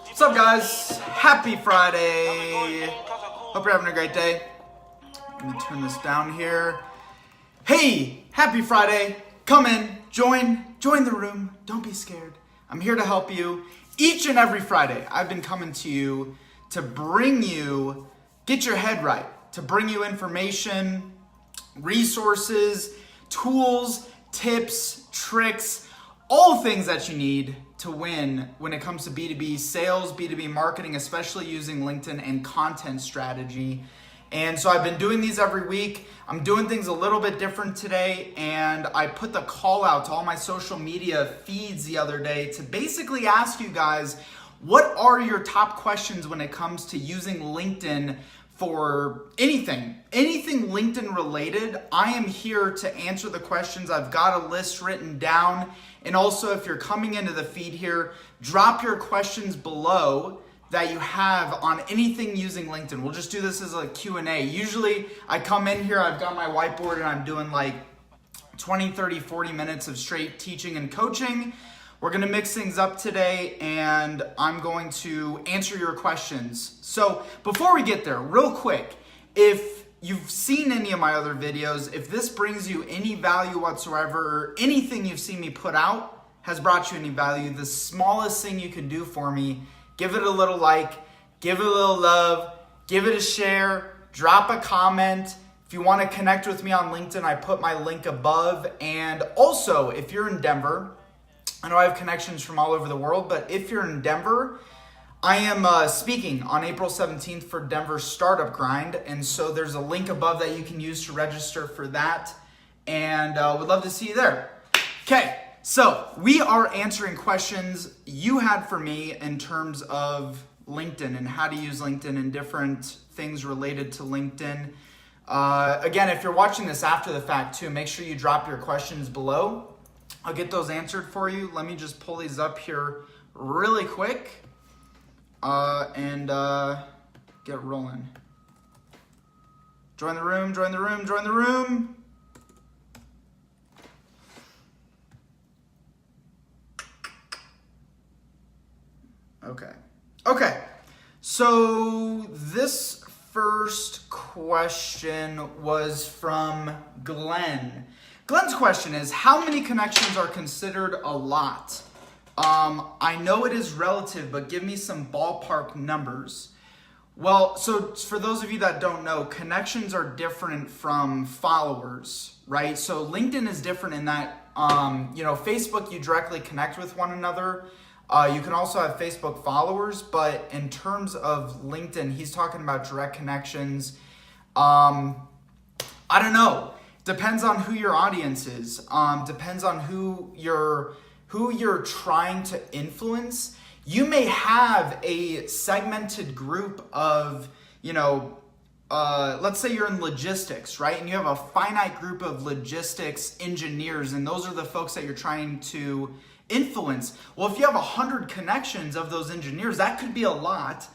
What's up, guys? Happy Friday. Hope you're having a great day. Let me turn this down here. Hey, happy Friday. Come in, join the room. Don't be scared. I'm here to help you. Each and every Friday, I've been coming to you to get your head right, to bring you information, resources, tools, tips, tricks, all things that you need to win when it comes to B2B sales, B2B marketing, especially using LinkedIn and content strategy. And so I've been doing these every week. I'm doing things a little bit different today, and I put the call out to all my social media feeds the other day to basically ask you guys, what are your top questions when it comes to using LinkedIn for anything LinkedIn related? I am here to answer the questions. I've got a list written down. And also, if you're coming into the feed here, drop your questions below that you have on anything using LinkedIn. We'll just do this as a Q&A. Usually I come in here, I've got my whiteboard, and I'm doing like 20, 30, 40 minutes of straight teaching and coaching. We're gonna mix things up today, and I'm going to answer your questions. So before we get there, real quick, if you've seen any of my other videos, if this brings you any value whatsoever, or anything you've seen me put out has brought you any value, the smallest thing you can do for me, give it a little like, give it a little love, give it a share, drop a comment. If you want to connect with me on LinkedIn, I put my link above. And also, if you're in Denver, I know I have connections from all over the world, but if you're in Denver, I am speaking on April 17th for Denver Startup Grind. And so there's a link above that you can use to register for that. And would love to see you there. Okay, so we are answering questions you had for me in terms of LinkedIn and how to use LinkedIn and different things related to LinkedIn. Again, if you're watching this after the fact too, make sure you drop your questions below. I'll get those answered for you. Let me just pull these up here really quick and get rolling. Join the room, join the room, join the room. Okay. So this first question was from Glenn. Glenn's question is, how many connections are considered a lot? I know it is relative, but give me some ballpark numbers. Well, so for those of you that don't know, connections are different from followers, right? So LinkedIn is different in that, Facebook, you directly connect with one another. You can also have Facebook followers, but in terms of LinkedIn, he's talking about direct connections. I don't know. Depends on who your audience is. Depends on who you're trying to influence. You may have a segmented group of, let's say you're in logistics, right? And you have a finite group of logistics engineers, and those are the folks that you're trying to influence. Well, if you have 100 connections of those engineers, that could be a lot.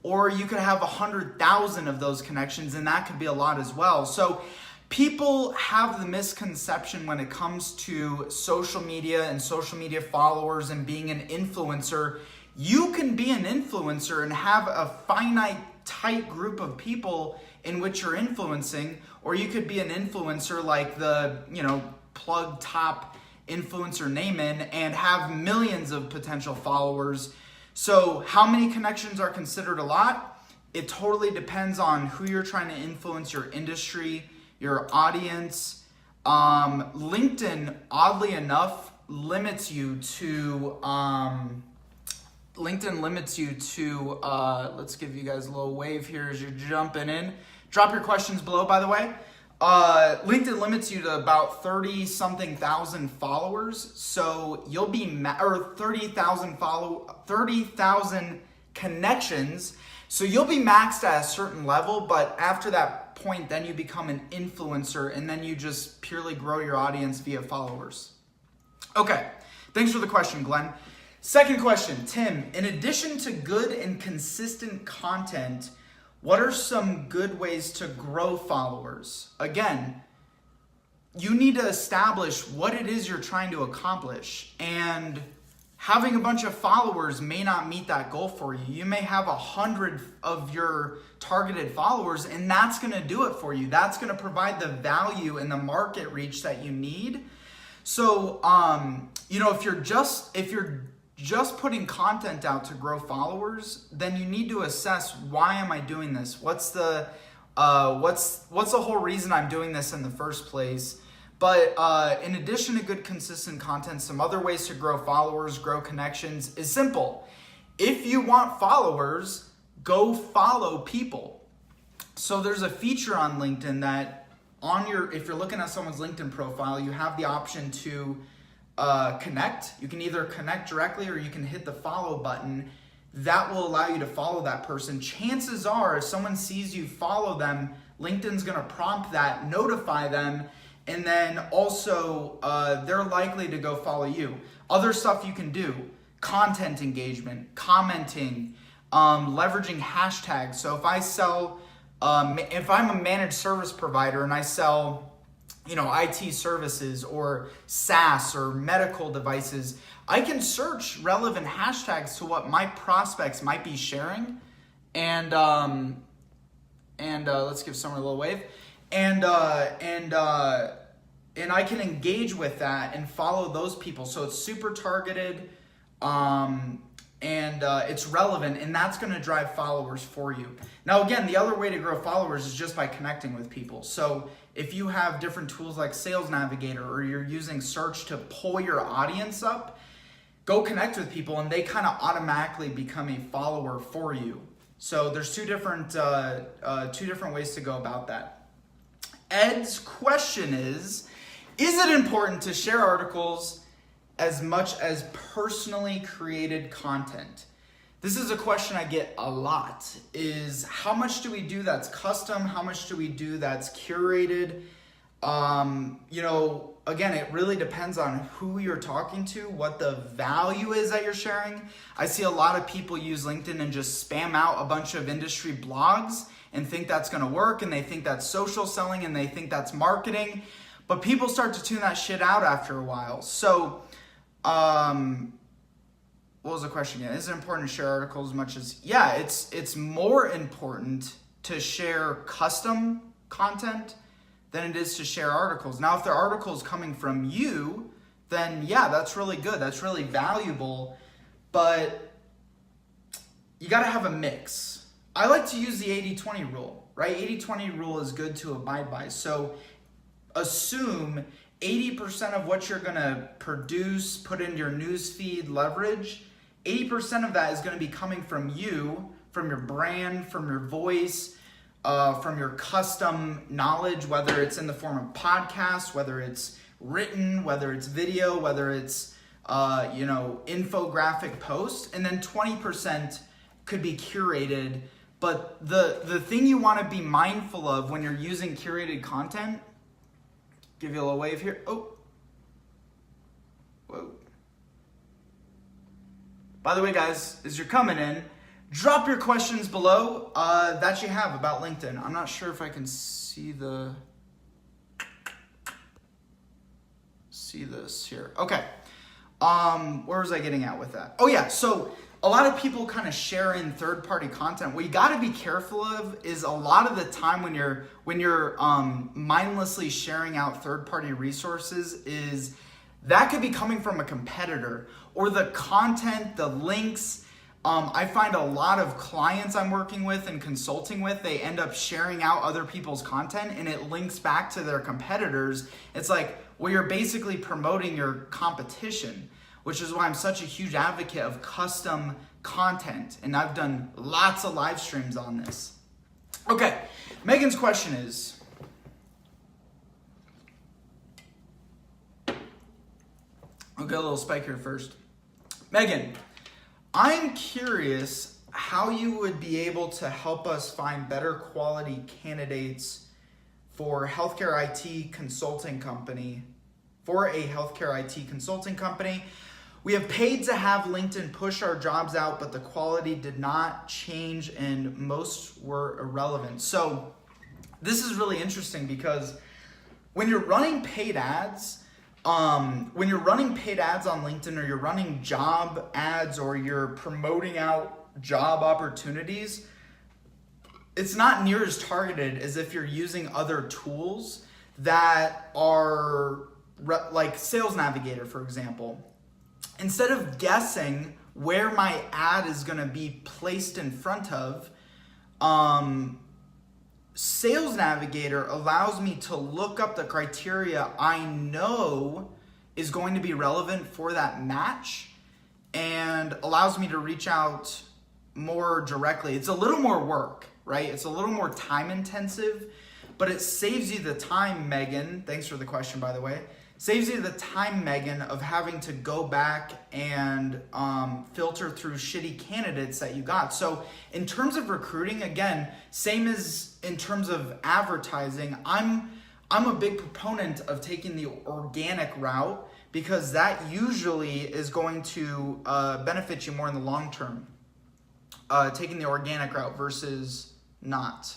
Or you could have 100,000 of those connections, and that could be a lot as well. So people have the misconception when it comes to social media and social media followers and being an influencer. You can be an influencer and have a finite, tight group of people in which you're influencing, or you could be an influencer like the, plug top influencer Naaman and have millions of potential followers. So how many connections are considered a lot? It totally depends on who you're trying to influence, your industry, your audience. LinkedIn, oddly enough, limits you to, let's give you guys a little wave here as you're jumping in. Drop your questions below, by the way. LinkedIn limits you to about 30-something thousand followers. So you'll be, 30,000 connections. So you'll be maxed at a certain level, but after that point, then you become an influencer, and then you just purely grow your audience via followers. Okay, thanks for the question, Glenn. Second question, Tim, in addition to good and consistent content, what are some good ways to grow followers? Again, you need to establish what it is you're trying to accomplish and having a bunch of followers may not meet that goal for you. You may have 100 of your targeted followers, and that's gonna do it for you. That's gonna provide the value and the market reach that you need. So, if you're just putting content out to grow followers, then you need to assess, why am I doing this? What's the whole reason I'm doing this in the first place? But in addition to good, consistent content, some other ways to grow followers, grow connections is simple. If you want followers, go follow people. So there's a feature on LinkedIn that if you're looking at someone's LinkedIn profile, you have the option to connect. You can either connect directly or you can hit the follow button. That will allow you to follow that person. Chances are, if someone sees you follow them, LinkedIn's gonna prompt that, notify them, and then also they're likely to go follow you. Other stuff you can do: content engagement, commenting, leveraging hashtags. So if I'm a managed service provider and I sell IT services or SaaS or medical devices, I can search relevant hashtags to what my prospects might be sharing, and let's give Summer a little wave, and I can engage with that and follow those people. So it's super targeted, and it's relevant, and that's going to drive followers for you. Now, again, the other way to grow followers is just by connecting with people. So if you have different tools like Sales Navigator, or you're using search to pull your audience up, go connect with people, and they kind of automatically become a follower for you. So there's two different ways to go about that. Ed's question is it important to share articles as much as personally created content? This is a question I get a lot, is how much do we do that's custom? How much do we do that's curated? Again, it really depends on who you're talking to, what the value is that you're sharing. I see a lot of people use LinkedIn and just spam out a bunch of industry blogs and think that's gonna work, and they think that's social selling, and they think that's marketing. But people start to tune that shit out after a while. So, what was the question again? Is it important to share articles as much as... Yeah, it's more important to share custom content than it is to share articles. Now, if there are articles coming from you, then yeah, that's really good. That's really valuable. But you got to have a mix. I like to use the 80-20 rule, right? 80-20 rule is good to abide by. So assume 80% of what you're going to produce, put into your newsfeed, leverage, 80% of that is going to be coming from you, from your brand, from your voice, from your custom knowledge, whether it's in the form of podcasts, whether it's written, whether it's video, whether it's infographic posts, and then 20% could be curated. But the thing you want to be mindful of when you're using curated content, give you a little wave here. Oh, whoa. By the way, guys, as you're coming in, drop your questions below that you have about LinkedIn. I'm not sure if I can see this here. Okay. Where was I getting at with that? Oh yeah, so a lot of people kind of share in third-party content. What you got to be careful of is a lot of the time when you're mindlessly sharing out third-party resources, is that could be coming from a competitor, or the content, the links. I find a lot of clients I'm working with and consulting with, they end up sharing out other people's content and it links back to their competitors. It's like, well, you're basically promoting your competition, which is why I'm such a huge advocate of custom content. And I've done lots of live streams on this. Okay, Megan's question is, I'll get a little spike here first. Megan, I'm curious how you would be able to help us find better quality candidates for healthcare IT consulting company, for a healthcare IT consulting company. We have paid to have LinkedIn push our jobs out, but the quality did not change and most were irrelevant. So this is really interesting because when you're running paid ads, when you're running paid ads on LinkedIn, or you're running job ads, or you're promoting out job opportunities, it's not near as targeted as if you're using other tools that are like Sales Navigator, for example. Instead of guessing where my ad is going to be placed in front of, Sales Navigator allows me to look up the criteria I know is going to be relevant for that match, and allows me to reach out more directly. It's a little more work, right? It's a little more time intensive, but it saves you the time, Megan. Thanks for the question, by the way. Saves you the time, Megan, of having to go back and filter through shitty candidates that you got. So in terms of recruiting, again, same as in terms of advertising, I'm a big proponent of taking the organic route, because that usually is going to benefit you more in the long term. Taking the organic route versus not.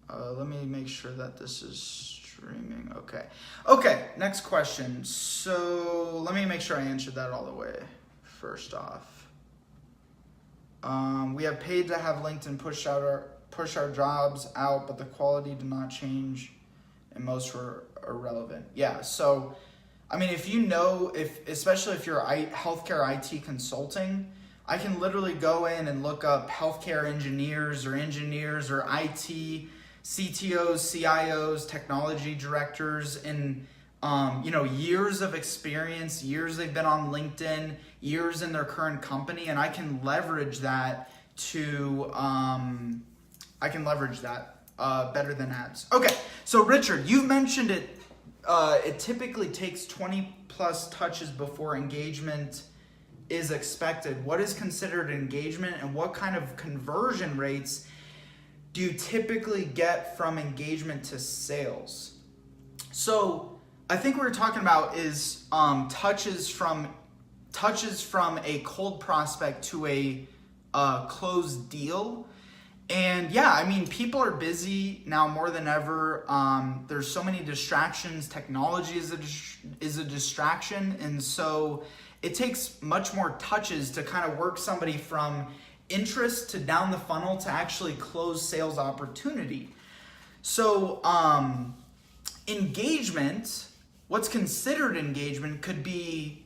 Let me make sure that this is streaming. Okay, next question. So let me make sure I answered that all the way. First off, we have paid to have LinkedIn push our jobs out, but the quality did not change, and most were irrelevant. Yeah, so I mean, especially if you're healthcare IT consulting, I can literally go in and look up healthcare engineers or IT CTOs, CIOs, technology directors, and years of experience, years they've been on LinkedIn, years in their current company, and I can leverage that better than ads. Okay, so Richard, you mentioned it. It typically takes 20 plus touches before engagement is expected. What is considered engagement, and what kind of conversion rates do you typically get from engagement to sales? So I think what we're talking about is touches from a cold prospect to a closed deal. And yeah, I mean, people are busy now more than ever. There's so many distractions. Technology is a distraction, and so it takes much more touches to kind of work somebody from interest to down the funnel to actually close sales opportunity. So engagement, what's considered engagement could be,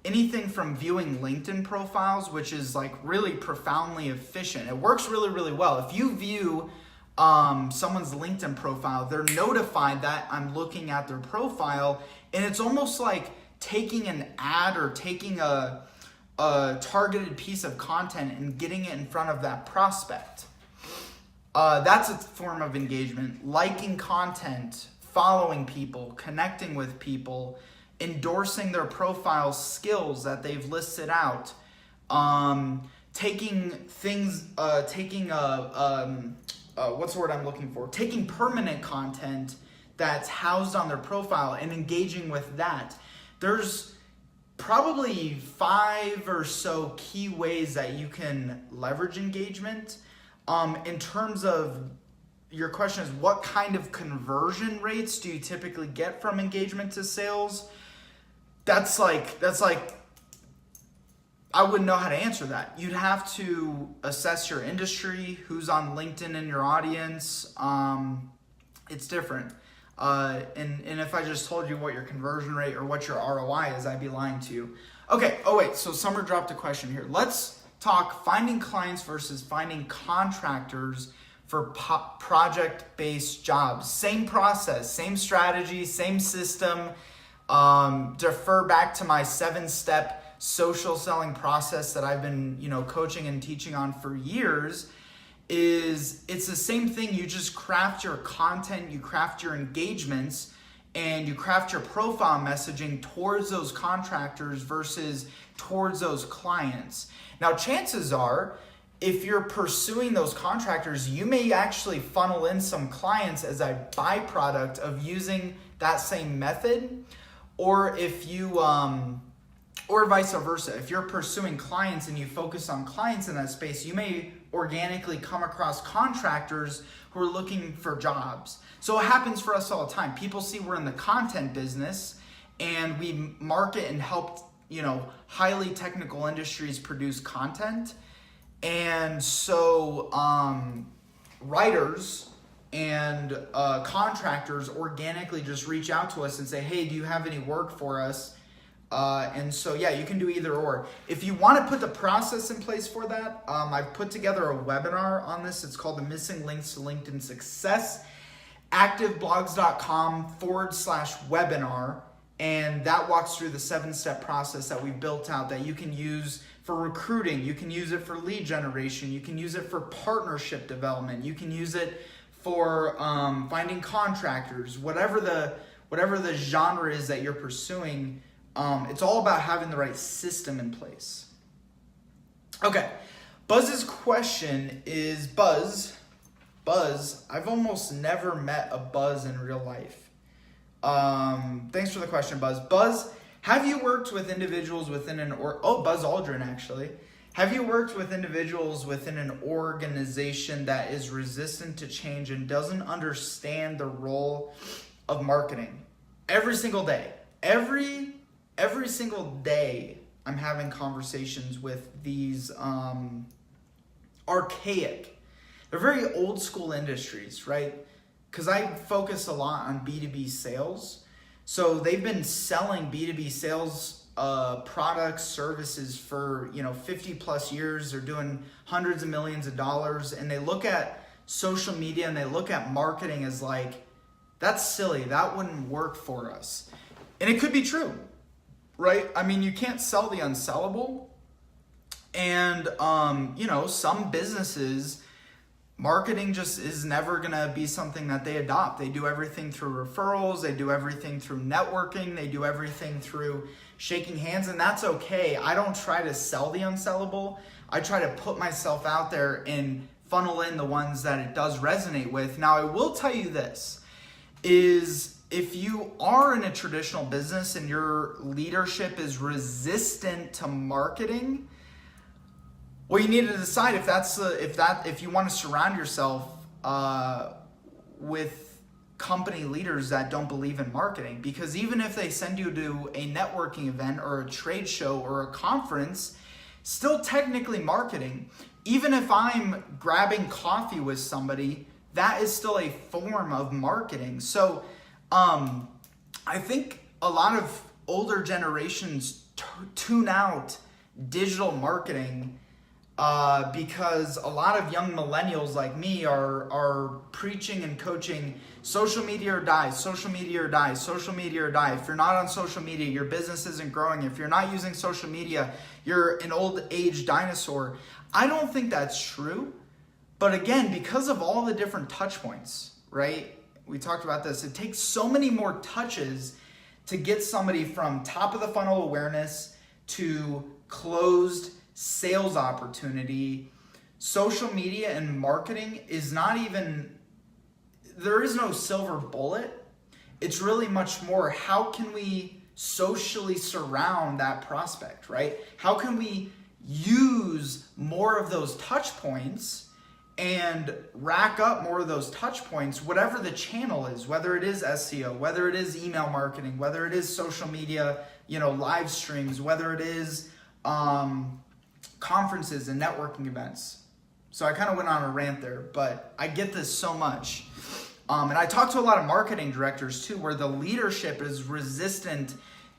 anything from viewing LinkedIn profiles, which is like really profoundly efficient. It works really, really well. If you view someone's LinkedIn profile, they're notified that I'm looking at their profile, and it's almost like taking an ad or taking a targeted piece of content and getting it in front of that prospect. That's a form of engagement. Liking content, following people, connecting with people, endorsing their profile skills that they've listed out, taking permanent content that's housed on their profile and engaging with that. There's probably 5 or so key ways that you can leverage engagement. In terms of your question is, what kind of conversion rates do you typically get from engagement to sales? That's like I wouldn't know how to answer that. You'd have to assess your industry, who's on LinkedIn in your audience. It's different. And if I just told you what your conversion rate or what your ROI is, I'd be lying to you. Okay, so Summer dropped a question here. Let's talk finding clients versus finding contractors for project-based jobs. Same process, same strategy, same system. Defer back to my 7-step social selling process that I've been, coaching and teaching on for years. It's the same thing. You just craft your content, you craft your engagements, and you craft your profile messaging towards those contractors versus towards those clients. Now, chances are, if you're pursuing those contractors, you may actually funnel in some clients as a byproduct of using that same method, or if you, or vice versa. If you're pursuing clients and you focus on clients in that space, you may organically come across contractors who are looking for jobs. So it happens for us all the time. People see we're in the content business and we market and help, highly technical industries produce content. And so writers and contractors organically just reach out to us and say, hey, do you have any work for us? And so, yeah, you can do either or. If you want to put the process in place for that, I've put together a webinar on this. It's called The Missing Links to LinkedIn Success, activeblogs.com/webinar. And that walks through the 7-step process that we've built out that you can use for recruiting. You can use it for lead generation. You can use it for partnership development. You can use it for finding contractors, whatever the genre is that you're pursuing. It's all about having the right system in place. Okay, Buzz's question is, Buzz, I've almost never met a Buzz in real life. Thanks for the question, Buzz. Buzz, have you worked with individuals within Buzz Aldrin, actually. Have you worked with individuals within an organization that is resistant to change and doesn't understand the role of marketing? Every single day. Every single day, I'm having conversations with these archaic, they're very old school industries, right? Because I focus a lot on B2B sales. So they've been selling B2B sales products, services for 50 plus years. They're doing hundreds of millions of dollars, and they look at social media and they look at marketing as like, that's silly, that wouldn't work for us. And it could be true, right? I mean, you can't sell the unsellable. And some businesses, marketing just is never gonna be something that they adopt. They do everything through referrals, they do everything through networking, they do everything through shaking hands, and that's okay. I don't try to sell the unsellable. I try to put myself out there and funnel in the ones that it does resonate with. Now, I will tell you this, is if you are in a traditional business and your leadership is resistant to marketing, well, you need to decide if you want to surround yourself with company leaders that don't believe in marketing. Because even if they send you to a networking event or a trade show or a conference, still technically marketing. Even if I'm grabbing coffee with somebody, that is still a form of marketing. So I think a lot of older generations tune out digital marketing because a lot of young millennials like me are preaching and coaching social media or die, social media or die, social media or die. If you're not on social media, your business isn't growing. If you're not using social media, you're an old age dinosaur. I don't think that's true. But again, because of all the different touch points, right? We talked about this. It takes so many more touches to get somebody from top of the funnel awareness to closed sales opportunity. Social media and marketing is not even, there is no silver bullet. It's really much more, how can we socially surround that prospect, right? How can we use more of those touch points and rack up more of those touch points, whatever the channel is, whether it is SEO, whether it is email marketing, whether it is social media, live streams, whether it is conferences and networking events. So I kind of went on a rant there, but I get this so much. And I talk to a lot of marketing directors too, where the leadership is resistant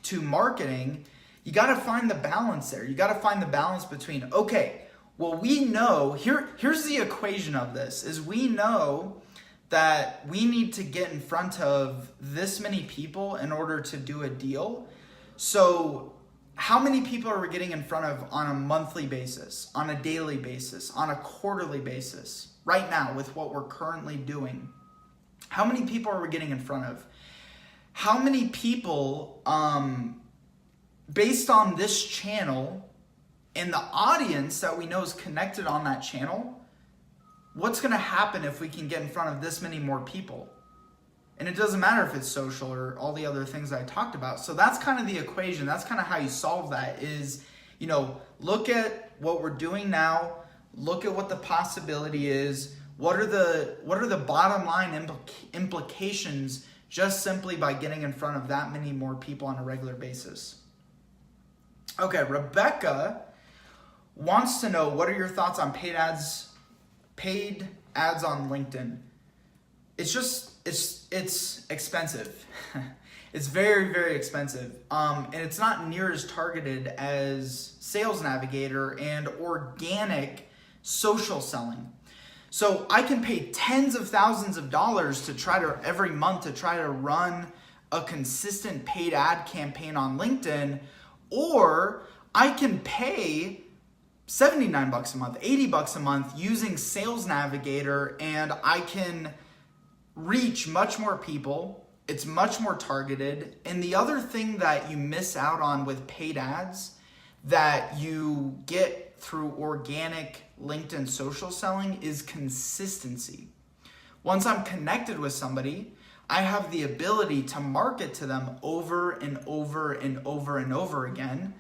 to marketing. You got to find the balance there. You got to find the balance between, okay, well, we know, here's the equation of this, is we know that we need to get in front of this many people in order to do a deal. So how many people are we getting in front of on a monthly basis, on a daily basis, on a quarterly basis, right now with what we're currently doing? How many people are we getting in front of? How many people, based on this channel and the audience that we know is connected on that channel, what's going to happen if we can get in front of this many more people? And it doesn't matter if it's social or all the other things that I talked about. So that's kind of the equation. That's kind of how you solve that is, look at what we're doing now, look at what the possibility is, what are the bottom line implications just simply by getting in front of that many more people on a regular basis. Okay, Rebecca wants to know, what are your thoughts on paid ads on LinkedIn? It's expensive. It's very, very expensive. And it's not near as targeted as Sales Navigator and organic social selling. So I can pay tens of thousands of dollars to every month to try to run a consistent paid ad campaign on LinkedIn, or I can pay $79 a month, $80 a month using Sales Navigator, and I can reach much more people. It's much more targeted. And the other thing that you miss out on with paid ads that you get through organic LinkedIn social selling is consistency. Once I'm connected with somebody, I have the ability to market to them over and over and over and over again.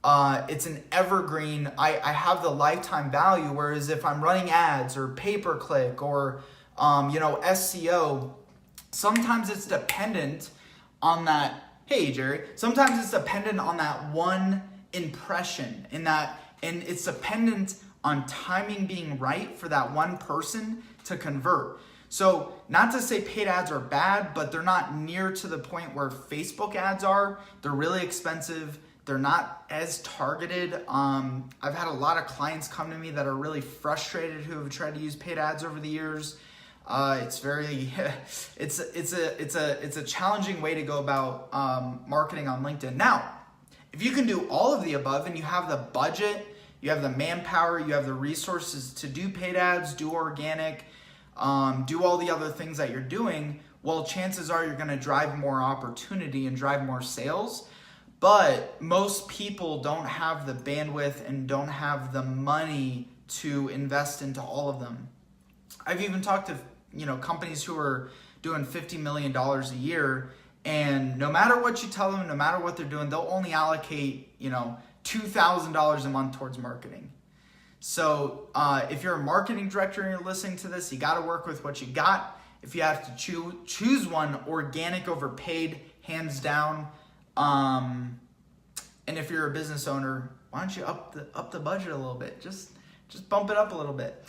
It's an evergreen. I have the lifetime value, whereas if I'm running ads or pay-per-click or SEO, sometimes it's dependent on that. Hey, Jerry. Sometimes it's dependent on that one impression, and it's dependent on timing being right for that one person to convert. So not to say paid ads are bad, but they're not near to the point where Facebook ads are. They're really expensive. They're not as targeted. I've had a lot of clients come to me that are really frustrated who have tried to use paid ads over the years. It's a challenging way to go about marketing on LinkedIn. Now, if you can do all of the above and you have the budget, you have the manpower, you have the resources to do paid ads, do organic, do all the other things that you're doing, well, chances are you're going to drive more opportunity and drive more sales. But most people don't have the bandwidth and don't have the money to invest into all of them. I've even talked to companies who are doing $50 million a year, and no matter what you tell them, no matter what they're doing, they'll only allocate $2,000 a month towards marketing. So if you're a marketing director and you're listening to this, you got to work with what you got. If you have to choose one, organic over paid, hands down. And if you're a business owner, why don't you up the budget a little bit? Just bump it up a little bit.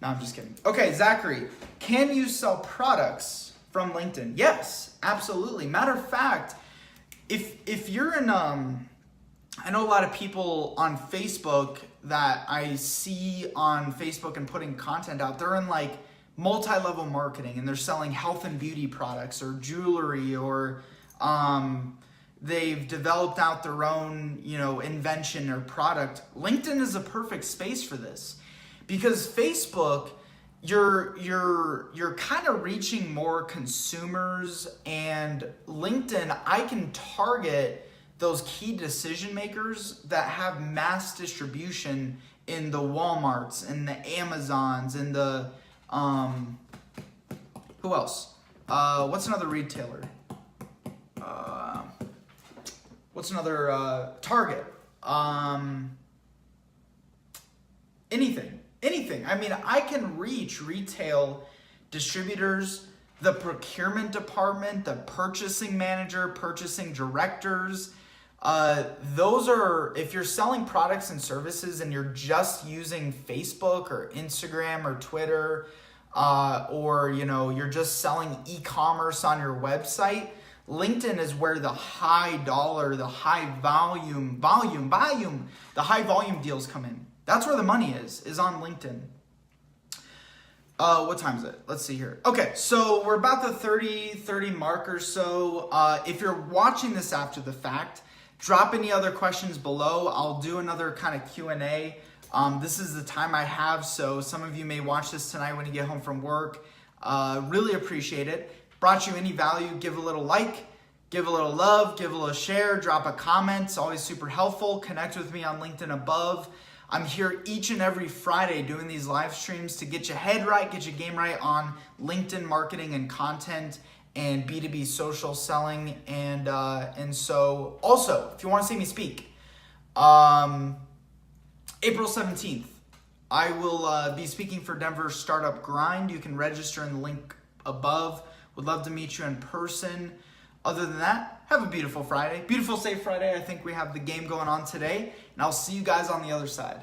No, I'm just kidding. Okay, Zachary, can you sell products from LinkedIn? Yes, absolutely. Matter of fact, if you're in, I know a lot of people on Facebook that I see on Facebook and putting content out, they're in like multi-level marketing and they're selling health and beauty products or jewelry, or they've developed out their own, invention or product. LinkedIn is a perfect space for this, because Facebook, you're kind of reaching more consumers, and LinkedIn, I can target those key decision makers that have mass distribution in the Walmarts and the Amazons and the who else? What's another retailer? What's another Target? Anything. I mean, I can reach retail distributors, the procurement department, the purchasing manager, purchasing directors. Those are, if you're selling products and services and you're just using Facebook or Instagram or Twitter, or you're just selling e-commerce on your website, LinkedIn is where the high dollar, the high volume, the high volume deals come in. That's where the money is on LinkedIn. What time is it? Let's see here. Okay, so we're about the 30 mark or so. If you're watching this after the fact, drop any other questions below. I'll do another kind of Q&A. This is the time I have, so some of you may watch this tonight when you get home from work. Really appreciate it. Brought you any value, give a little like, give a little love, give a little share, drop a comment. It's always super helpful. Connect with me on LinkedIn above. I'm here each and every Friday doing these live streams to get your head right, get your game right on LinkedIn marketing and content and B2B social selling. And so also, if you want to see me speak, April 17th, I will be speaking for Denver Startup Grind. You can register in the link above. Would love to meet you in person. Other than that, have a beautiful Friday. Beautiful, safe Friday. I think we have the game going on today. And I'll see you guys on the other side.